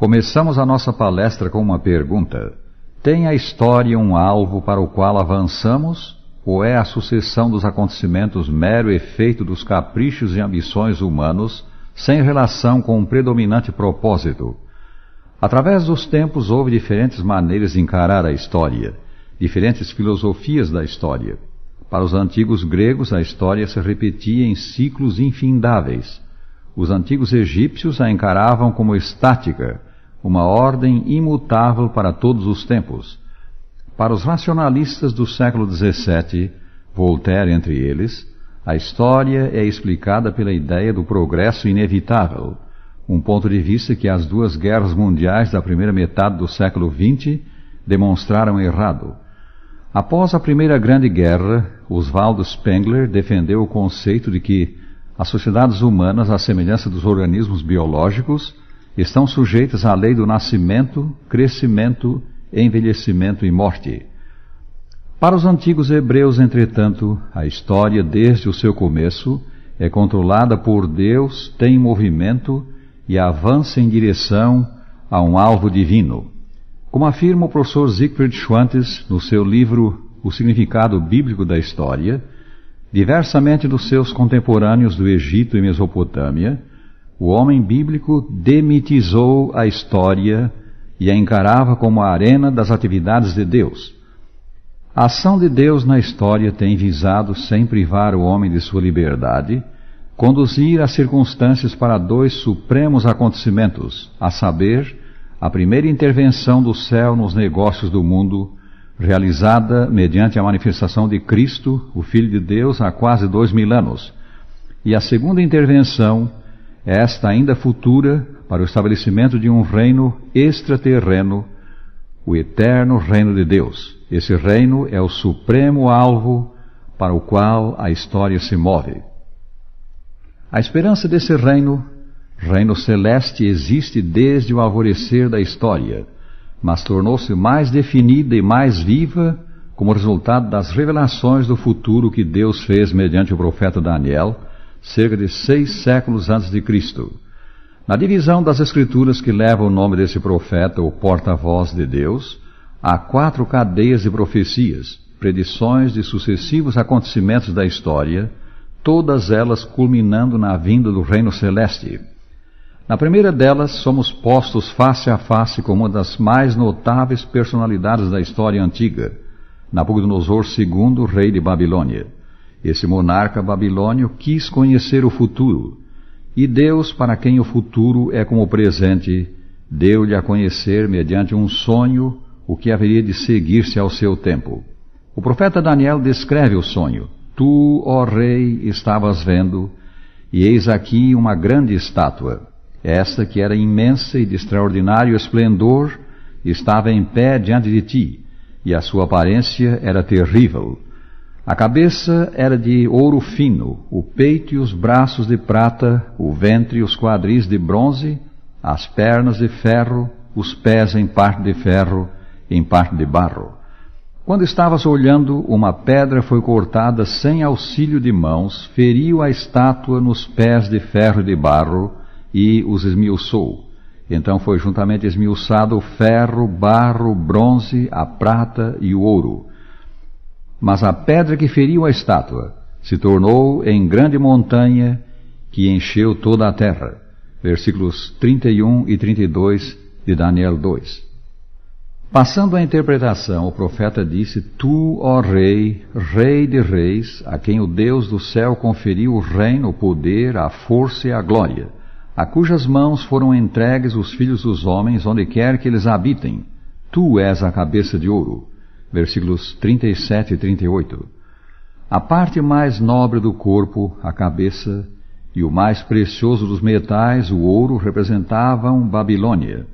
Começamos a nossa palestra com uma pergunta. Tem a história um alvo para o qual avançamos, ou é a sucessão dos acontecimentos mero efeito dos caprichos e ambições humanos, sem relação com um predominante propósito? Através dos tempos houve diferentes maneiras de encarar a história, diferentes filosofias da história. Para os antigos gregos, a história se repetia em ciclos infindáveis. Os antigos egípcios a encaravam como estática, uma ordem imutável para todos os tempos. Para os racionalistas do século XVII, Voltaire entre eles, a história é explicada pela ideia do progresso inevitável, um ponto de vista que as duas guerras mundiais da primeira metade do século XX demonstraram errado. Após a Primeira Grande Guerra, Oswald Spengler defendeu o conceito de que as sociedades humanas, à semelhança dos organismos biológicos, estão sujeitas à lei do nascimento, crescimento, envelhecimento e morte. Para os antigos hebreus, entretanto, a história, desde o seu começo, é controlada por Deus, tem movimento e avança em direção a um alvo divino. Como afirma o professor Siegfried Schwantes no seu livro O Significado Bíblico da História, diversamente dos seus contemporâneos do Egito e Mesopotâmia, o homem bíblico demitizou a história e a encarava como a arena das atividades de Deus. A ação de Deus na história tem visado, sem privar o homem de sua liberdade, conduzir as circunstâncias para dois supremos acontecimentos, a saber, a primeira intervenção do céu nos negócios do mundo, realizada mediante a manifestação de Cristo, o Filho de Deus, há quase 2000 anos, e a segunda intervenção, esta ainda futura, para o estabelecimento de um reino extraterreno, o eterno reino de Deus. Esse reino é o supremo alvo para o qual a história se move. A esperança desse reino celeste, existe desde o alvorecer da história, mas tornou-se mais definida e mais viva como resultado das revelações do futuro que Deus fez mediante o profeta Daniel, cerca de 6 séculos antes de Cristo. Na divisão das Escrituras que leva o nome desse profeta, o porta-voz de Deus, há 4 cadeias de profecias, predições de sucessivos acontecimentos da história, todas elas culminando na vinda do reino celeste. Na primeira delas, somos postos face a face com uma das mais notáveis personalidades da história antiga, Nabucodonosor II, rei de Babilônia. Esse monarca babilônio quis conhecer o futuro, e Deus, para quem o futuro é como o presente, deu-lhe a conhecer, mediante um sonho, o que haveria de seguir-se ao seu tempo. O profeta Daniel descreve o sonho. Tu, ó rei, estavas vendo, e eis aqui uma grande estátua. Esta, que era imensa e de extraordinário esplendor, estava em pé diante de ti, e a sua aparência era terrível. A cabeça era de ouro fino, o peito e os braços de prata, o ventre e os quadris de bronze, as pernas de ferro, os pés em parte de ferro, em parte de barro. Quando estavas olhando, uma pedra foi cortada sem auxílio de mãos, feriu a estátua nos pés de ferro e de barro, e os esmiuçou. Então foi juntamente esmiuçado o ferro, barro, bronze, a prata e o ouro. Mas a pedra que feriu a estátua se tornou em grande montanha que encheu toda a terra. Versículos 31 e 32 de Daniel 2. Passando à interpretação, o profeta disse: Tu, ó rei, rei de reis, a quem o Deus do céu conferiu o reino, o poder, a força e a glória, a cujas mãos foram entregues os filhos dos homens, onde quer que eles habitem. Tu és a cabeça de ouro. Versículos 37 e 38. A parte mais nobre do corpo, a cabeça, e o mais precioso dos metais, o ouro, representavam Babilônia.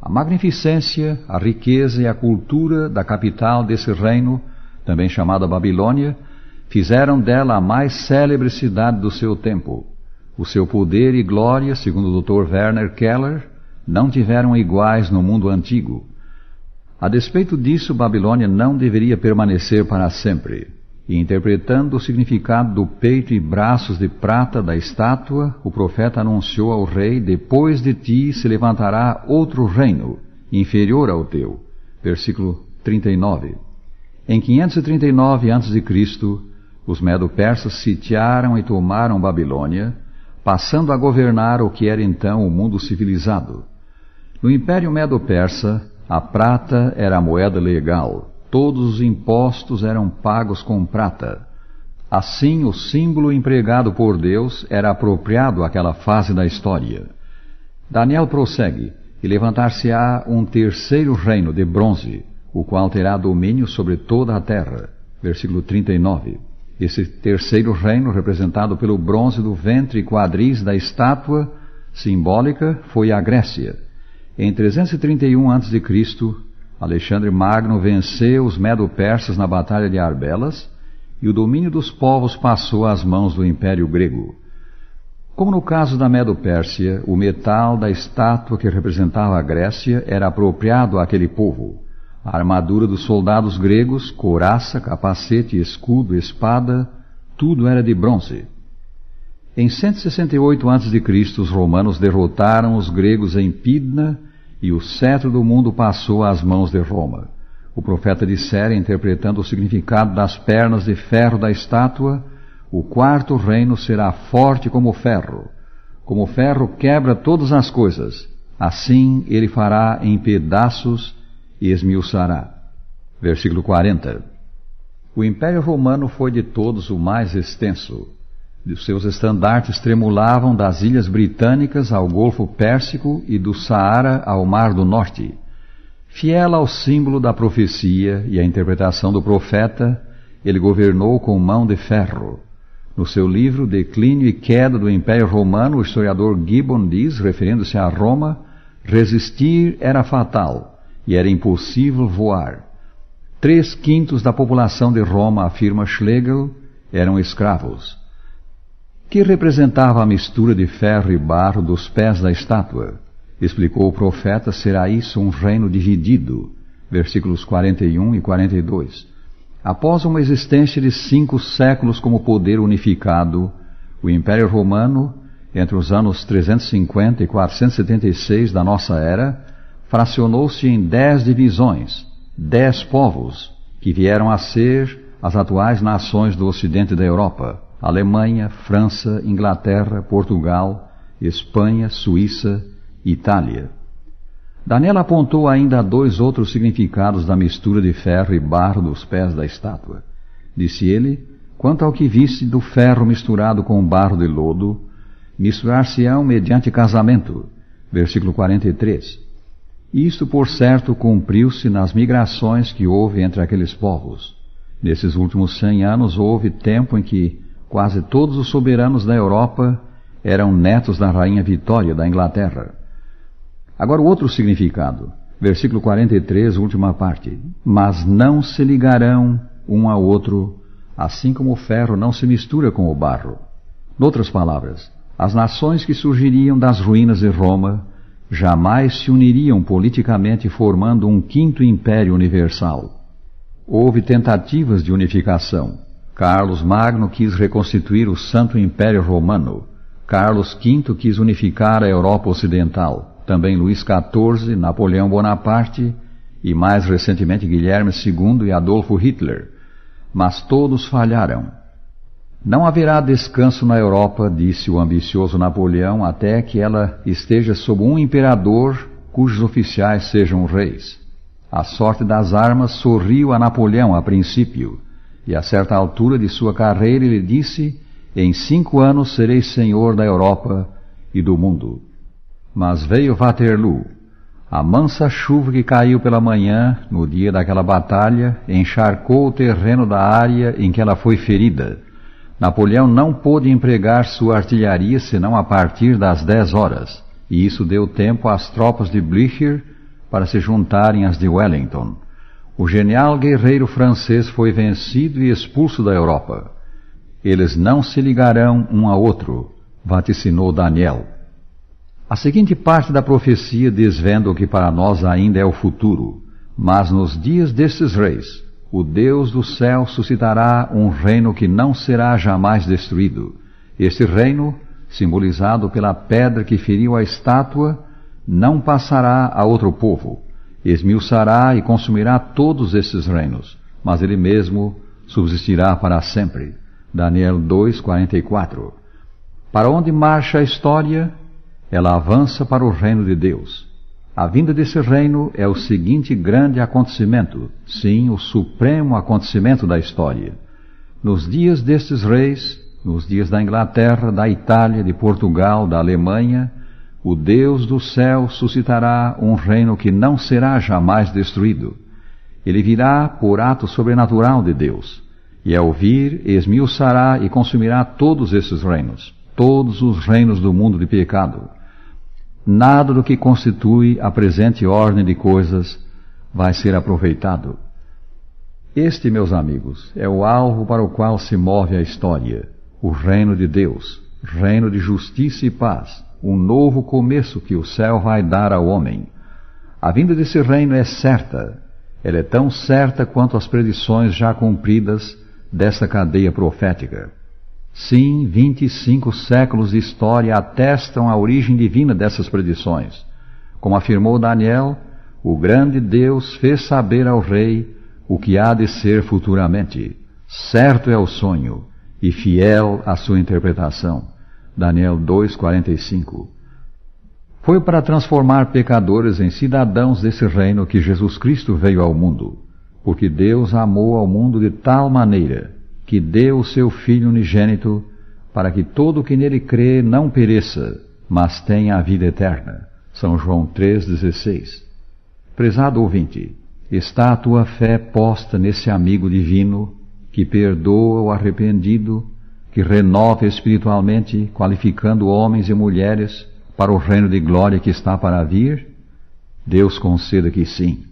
A magnificência, a riqueza e a cultura da capital desse reino, também chamada Babilônia, fizeram dela a mais célebre cidade do seu tempo. O seu poder e glória, segundo o Dr. Werner Keller, não tiveram iguais no mundo antigo. A despeito disso, Babilônia não deveria permanecer para sempre. E interpretando o significado do peito e braços de prata da estátua, o profeta anunciou ao rei: depois de ti se levantará outro reino, inferior ao teu. Versículo 39. Em 539 a.C., os medo-persas sitiaram e tomaram Babilônia, passando a governar o que era então o mundo civilizado. No Império Medo-Persa, a prata era a moeda legal. Todos os impostos eram pagos com prata. Assim, o símbolo empregado por Deus era apropriado àquela fase da história. Daniel prossegue: e levantar-se-á um terceiro reino de bronze, o qual terá domínio sobre toda a terra. Versículo 39. Esse terceiro reino, representado pelo bronze do ventre e quadris da estátua simbólica, foi a Grécia. Em 331 a.C., Alexandre Magno venceu os medo-persas na Batalha de Arbelas, e o domínio dos povos passou às mãos do Império Grego. Como no caso da Medo-Pérsia, o metal da estátua que representava a Grécia era apropriado àquele povo. A armadura dos soldados gregos, couraça, capacete, escudo, espada, tudo era de bronze. Em 168 a.C., os romanos derrotaram os gregos em Pidna, e o cetro do mundo passou às mãos de Roma. O profeta dissera, interpretando o significado das pernas de ferro da estátua: o quarto reino será forte como o ferro. Como o ferro quebra todas as coisas, assim ele fará em pedaços e esmiuçará. Versículo 40. O Império Romano foi de todos o mais extenso. Os seus estandartes tremulavam das ilhas britânicas ao Golfo Pérsico e do Saara ao Mar do Norte. Fiel ao símbolo da profecia e à interpretação do profeta, ele governou com mão de ferro. No seu livro Declínio e Queda do Império Romano, o historiador Gibbon diz, referindo-se a Roma: resistir era fatal e era impossível voar. 3/5 da população de Roma, afirma Schlegel, eram escravos. Que representava a mistura de ferro e barro dos pés da estátua? Explicou o profeta: será isso um reino dividido. Versículos 41 e 42. Após uma existência de 5 séculos como poder unificado, o Império Romano, entre os anos 350 e 476 da nossa era, fracionou-se em 10 divisões, 10 povos, que vieram a ser as atuais nações do ocidente da Europa: Alemanha, França, Inglaterra, Portugal, Espanha, Suíça e Itália. Daniel apontou ainda 2 outros significados da mistura de ferro e barro dos pés da estátua. Disse ele: quanto ao que viste do ferro misturado com barro de lodo, misturar-se-ão mediante casamento. Versículo 43. Isto, por certo, cumpriu-se nas migrações que houve entre aqueles povos. Nesses últimos 100 anos houve tempo em que quase todos os soberanos da Europa eram netos da rainha Vitória da Inglaterra. Agora o outro significado, versículo 43, última parte: mas não se ligarão um ao outro, assim como o ferro não se mistura com o barro. Noutras palavras, as nações que surgiriam das ruínas de Roma jamais se uniriam politicamente formando um 5º império universal. Houve tentativas de unificação. Carlos Magno quis reconstituir o Santo Império Romano. Carlos V quis unificar a Europa Ocidental. Também Luís XIV, Napoleão Bonaparte e, mais recentemente, Guilherme II e Adolfo Hitler. Mas todos falharam. Não haverá descanso na Europa, disse o ambicioso Napoleão, até que ela esteja sob um imperador cujos oficiais sejam reis. A sorte das armas sorriu a Napoleão a princípio, e a certa altura de sua carreira ele disse: em 5 anos serei senhor da Europa e do mundo. Mas veio Waterloo. A mansa chuva que caiu pela manhã, no dia daquela batalha, encharcou o terreno da área em que ela foi ferida. Napoleão não pôde empregar sua artilharia senão a partir das 10 horas, e isso deu tempo às tropas de Blücher para se juntarem às de Wellington. O genial guerreiro francês foi vencido e expulso da Europa. Eles não se ligarão um a outro, vaticinou Daniel. A seguinte parte da profecia desvenda o que para nós ainda é o futuro. Mas nos dias destes reis, o Deus do céu suscitará um reino que não será jamais destruído. Este reino, simbolizado pela pedra que feriu a estátua, não passará a outro povo. Esmiuçará e consumirá todos esses reinos, mas ele mesmo subsistirá para sempre. Daniel 2:44. Para onde marcha a história? Ela avança para o reino de Deus. A vinda desse reino é o seguinte grande acontecimento, sim, o supremo acontecimento da história. Nos dias destes reis, nos dias da Inglaterra, da Itália, de Portugal, da Alemanha, o Deus do céu suscitará um reino que não será jamais destruído. Ele virá por ato sobrenatural de Deus, e ao vir, esmiuçará e consumirá todos esses reinos, todos os reinos do mundo de pecado. Nada do que constitui a presente ordem de coisas vai ser aproveitado. Este, meus amigos, é o alvo para o qual se move a história, o reino de Deus, reino de justiça e paz, um novo começo que o céu vai dar ao homem. A vinda desse reino é certa. Ela é tão certa quanto as predições já cumpridas desta cadeia profética. Sim, 25 séculos de história atestam a origem divina dessas predições. Como afirmou Daniel, o grande Deus fez saber ao rei o que há de ser futuramente. Certo é o sonho e fiel a sua interpretação. Daniel 2:45. Foi para transformar pecadores em cidadãos desse reino que Jesus Cristo veio ao mundo, porque Deus amou ao mundo de tal maneira que deu o seu Filho unigênito para que todo o que nele crê não pereça, mas tenha a vida eterna. São João 3,16. Prezado ouvinte, está a tua fé posta nesse amigo divino que perdoa o arrependido, que renova espiritualmente, qualificando homens e mulheres para o reino de glória que está para vir? Deus conceda que sim.